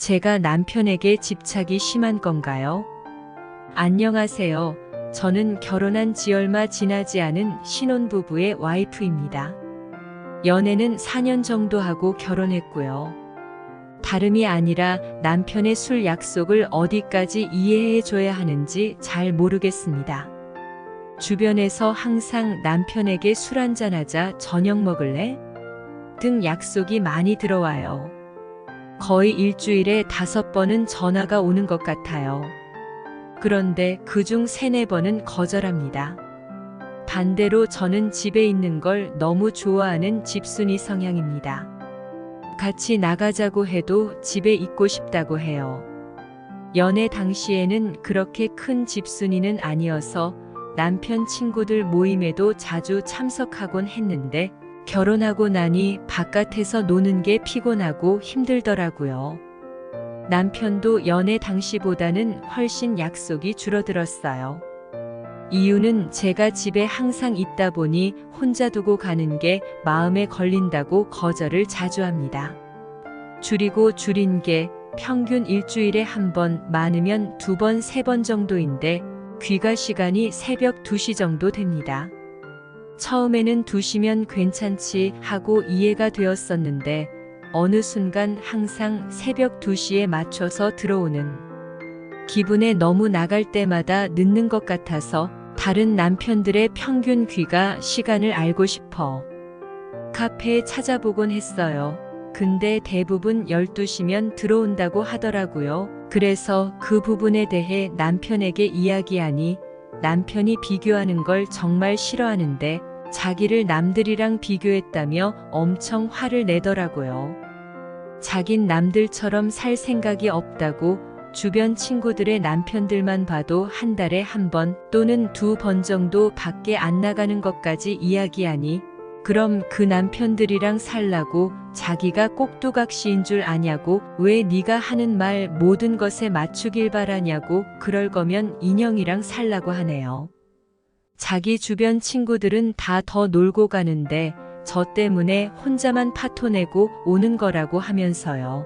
제가 남편에게 집착이 심한 건가요? 안녕하세요. 저는 결혼한 지 얼마 지나지 않은 신혼부부의 와이프입니다. 연애는 4년 정도 하고 결혼했고요. 다름이 아니라 남편의 술 약속을 어디까지 이해해 줘야 하는지 잘 모르겠습니다. 주변에서 항상 남편에게 술 한잔하자 저녁 먹을래? 등 약속이 많이 들어와요. 거의 일주일에 5번은 전화가 오는 것 같아요. 그런데 그중 3-4번은 거절합니다. 반대로 저는 집에 있는 걸 너무 좋아하는 집순이 성향입니다. 같이 나가자고 해도 집에 있고 싶다고 해요. 연애 당시에는 그렇게 큰 집순이는 아니어서 남편 친구들 모임에도 자주 참석하곤 했는데 결혼하고 나니 바깥에서 노는 게 피곤하고 힘들더라고요. 남편도 연애 당시보다는 훨씬 약속이 줄어들었어요. 이유는 제가 집에 항상 있다 보니 혼자 두고 가는 게 마음에 걸린다고 거절을 자주 합니다. 줄인 게 평균 일주일에 1번, 많으면 2번, 3번 정도인데 귀가 시간이 새벽 2시 정도 됩니다. 처음에는 2시면 괜찮지 하고 이해가 되었었는데 어느 순간 항상 새벽 2시에 맞춰서 들어오는 기분에 너무 나갈 때마다 늦는 것 같아서 다른 남편들의 평균 귀가 시간을 알고 싶어 카페에 찾아보곤 했어요. 근데 대부분 12시면 들어온다고 하더라고요. 그래서 그 부분에 대해 남편에게 이야기하니 남편이 비교하는 걸 정말 싫어하는데 자기를 남들이랑 비교했다며 엄청 화를 내더라고요. 자긴 남들처럼 살 생각이 없다고 주변 친구들의 남편들만 봐도 한 달에 1번 또는 2번 정도 밖에 안 나가는 것까지 이야기하니 그럼 그 남편들이랑 살라고 자기가 꼭두각시인 줄 아냐고 왜 네가 하는 말 모든 것에 맞추길 바라냐고 그럴 거면 인형이랑 살라고 하네요. 자기 주변 친구들은 다 더 놀고 가는데 저 때문에 혼자만 파토내고 오는 거라고 하면서요.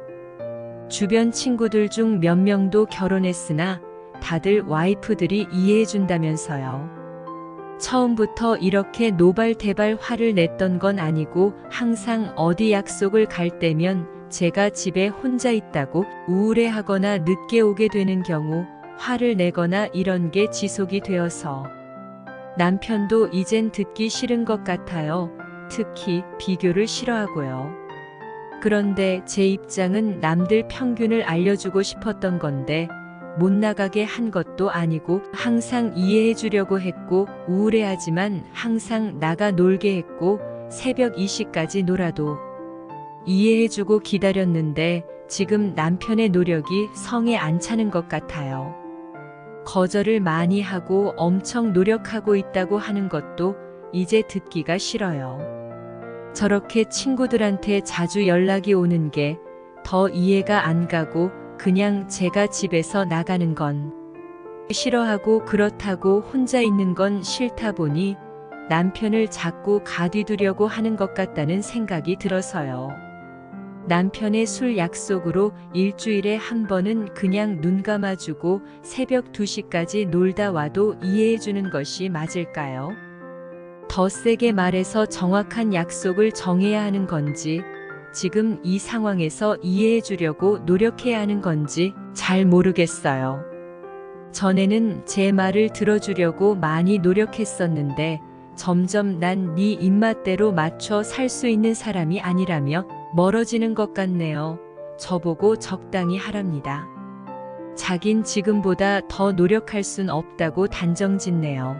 주변 친구들 중 몇 명도 결혼했으나 다들 와이프들이 이해해준다면서요. 처음부터 이렇게 노발대발 화를 냈던 건 아니고 항상 어디 약속을 갈 때면 제가 집에 혼자 있다고 우울해하거나 늦게 오게 되는 경우 화를 내거나 이런 게 지속이 되어서 남편도 이젠 듣기 싫은 것 같아요. 특히 비교를 싫어하고요. 그런데 제 입장은 남들 평균을 알려주고 싶었던 건데 못 나가게 한 것도 아니고 항상 이해해 주려고 했고 우울해하지만 항상 나가 놀게 했고 새벽 2시까지 놀아도 이해해 주고 기다렸는데 지금 남편의 노력이 성에 안 차는 것 같아요. 거절을 많이 하고 엄청 노력하고 있다고 하는 것도 이제 듣기가 싫어요. 저렇게 친구들한테 자주 연락이 오는 게 더 이해가 안 가고 그냥 제가 집에서 나가는 건 싫어하고 그렇다고 혼자 있는 건 싫다 보니 남편을 자꾸 가둬두려고 하는 것 같다는 생각이 들어서요. 남편의 술 약속으로 일주일에 1번은 그냥 눈 감아주고 새벽 2시까지 놀다 와도 이해해주는 것이 맞을까요? 더 세게 말해서 정확한 약속을 정해야 하는 건지 지금 이 상황에서 이해해주려고 노력해야 하는 건지 잘 모르겠어요. 전에는 제 말을 들어주려고 많이 노력했었는데 점점 난 네 입맛대로 맞춰 살 수 있는 사람이 아니라며 멀어지는 것 같네요. 저보고 적당히 하랍니다. 자긴 지금보다 더 노력할 순 없다고 단정짓네요.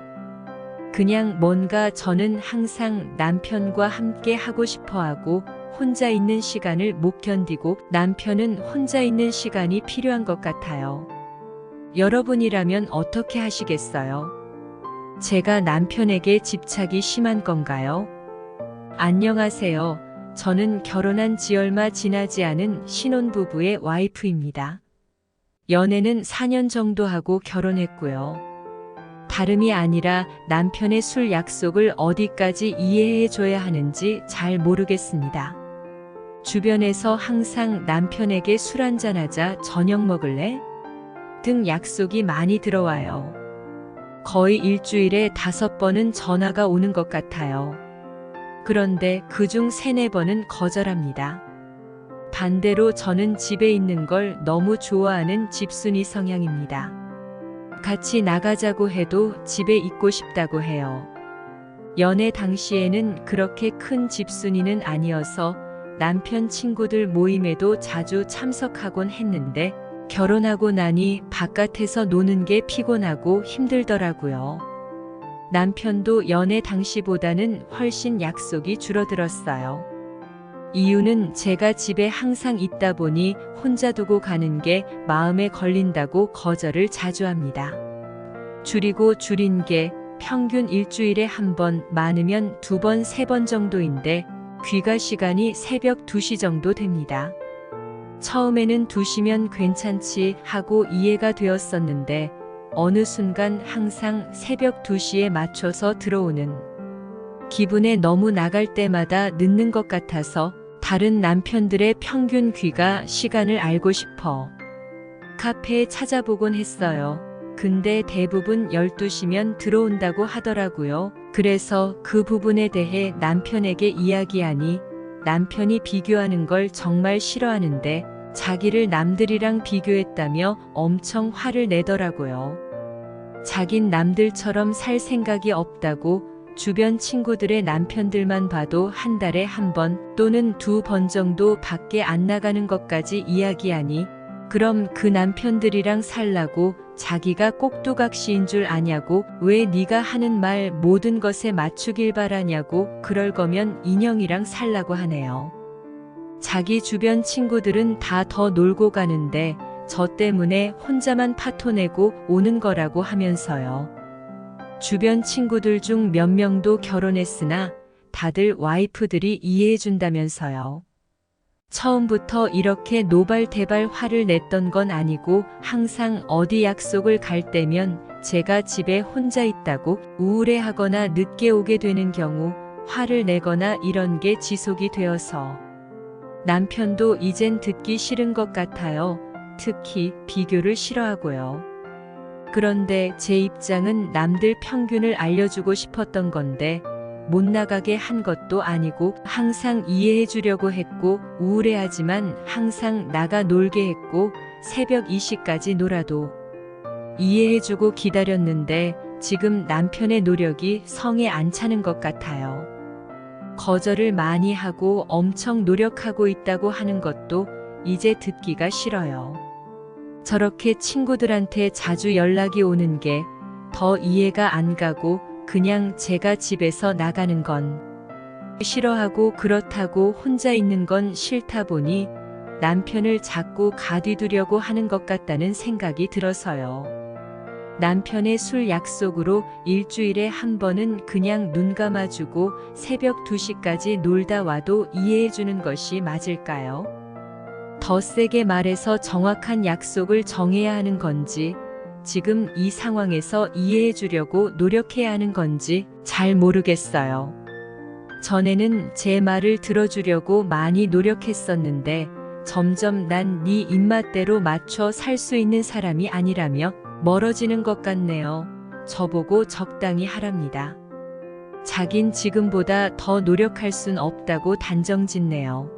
그냥 뭔가 저는 항상 남편과 함께 하고 싶어하고 혼자 있는 시간을 못 견디고 남편은 혼자 있는 시간이 필요한 것 같아요. 여러분이라면 어떻게 하시겠어요? 제가 남편에게 집착이 심한 건가요? 안녕하세요. 저는 결혼한 지 얼마 지나지 않은 신혼부부의 와이프입니다. 연애는 4년 정도 하고 결혼했고요. 다름이 아니라 남편의 술 약속을 어디까지 이해해 줘야 하는지 잘 모르겠습니다. 주변에서 항상 남편에게 술 한잔하자, 저녁 먹을래? 등 약속이 많이 들어와요. 거의 일주일에 5번은 전화가 오는 것 같아요. 그런데 그중 3-4번은 거절합니다. 반대로 저는 집에 있는 걸 너무 좋아하는 집순이 성향입니다. 같이 나가자고 해도 집에 있고 싶다고 해요. 연애 당시에는 그렇게 큰 집순이는 아니어서 남편 친구들 모임에도 자주 참석하곤 했는데 결혼하고 나니 바깥에서 노는 게 피곤하고 힘들더라고요. 남편도 연애 당시보다는 훨씬 약속이 줄어들었어요. 이유는 제가 집에 항상 있다 보니 혼자 두고 가는 게 마음에 걸린다고 거절을 자주 합니다. 줄인 게 평균 일주일에 1번, 많으면 2번, 3번 정도인데 귀가 시간이 새벽 2시 정도 됩니다. 처음에는 2시면 괜찮지 하고 이해가 되었었는데 어느 순간 항상 새벽 2시에 맞춰서 들어오는 기분에 너무 나갈 때마다 늦는 것 같아서 다른 남편들의 평균 귀가 시간을 알고 싶어 카페에 찾아보곤 했어요. 근데 대부분 12시면 들어온다고 하더라고요. 그래서 그 부분에 대해 남편에게 이야기하니 남편이 비교하는 걸 정말 싫어하는데 자기를 남들이랑 비교했다며 엄청 화를 내더라고요. 자긴 남들처럼 살 생각이 없다고 주변 친구들의 남편들만 봐도 한 달에 1번 또는 2번 정도 밖에 안 나가는 것까지 이야기하니 그럼 그 남편들이랑 살라고 자기가 꼭두각시인 줄 아냐고, 왜 네가 하는 말 모든 것에 맞추길 바라냐고, 그럴 거면 인형이랑 살라고 하네요. 자기 주변 친구들은 다 더 놀고 가는데 저 때문에 혼자만 파토 내고 오는 거라고 하면서요. 주변 친구들 중 몇 명도 결혼했으나 다들 와이프들이 이해해 준다면서요. 처음부터 이렇게 노발대발 화를 냈던 건 아니고 항상 어디 약속을 갈 때면 제가 집에 혼자 있다고 우울해하거나 늦게 오게 되는 경우 화를 내거나 이런 게 지속이 되어서 남편도 이젠 듣기 싫은 것 같아요. 특히 비교를 싫어하고요. 그런데 제 입장은 남들 평균을 알려주고 싶었던 건데 못 나가게 한 것도 아니고 항상 이해해 주려고 했고 우울해하지만 항상 나가 놀게 했고 새벽 2시까지 놀아도 이해해 주고 기다렸는데 지금 남편의 노력이 성에 안 차는 것 같아요. 거절을 많이 하고 엄청 노력하고 있다고 하는 것도 이제 듣기가 싫어요. 저렇게 친구들한테 자주 연락이 오는 게 더 이해가 안 가고 그냥 제가 집에서 나가는 건 싫어하고 그렇다고 혼자 있는 건 싫다 보니 남편을 자꾸 가둬두려고 하는 것 같다는 생각이 들어서요. 남편의 술 약속으로 일주일에 1번은 그냥 눈 감아주고 새벽 2시까지 놀다 와도 이해해주는 것이 맞을까요? 더 세게 말해서 정확한 약속을 정해야 하는 건지 지금 이 상황에서 이해해 주려고 노력해야 하는 건지 잘 모르겠어요. 전에는 제 말을 들어주려고 많이 노력했었는데 점점 난 네 입맛대로 맞춰 살 수 있는 사람이 아니라며 멀어지는 것 같네요. 저보고 적당히 하랍니다. 자긴 지금보다 더 노력할 순 없다고 단정짓네요.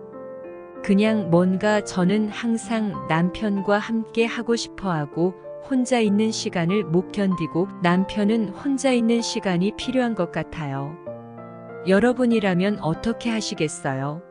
그냥 뭔가 저는 항상 남편과 함께 하고 싶어 하고 혼자 있는 시간을 못 견디고 남편은 혼자 있는 시간이 필요한 것 같아요. 여러분이라면 어떻게 하시겠어요?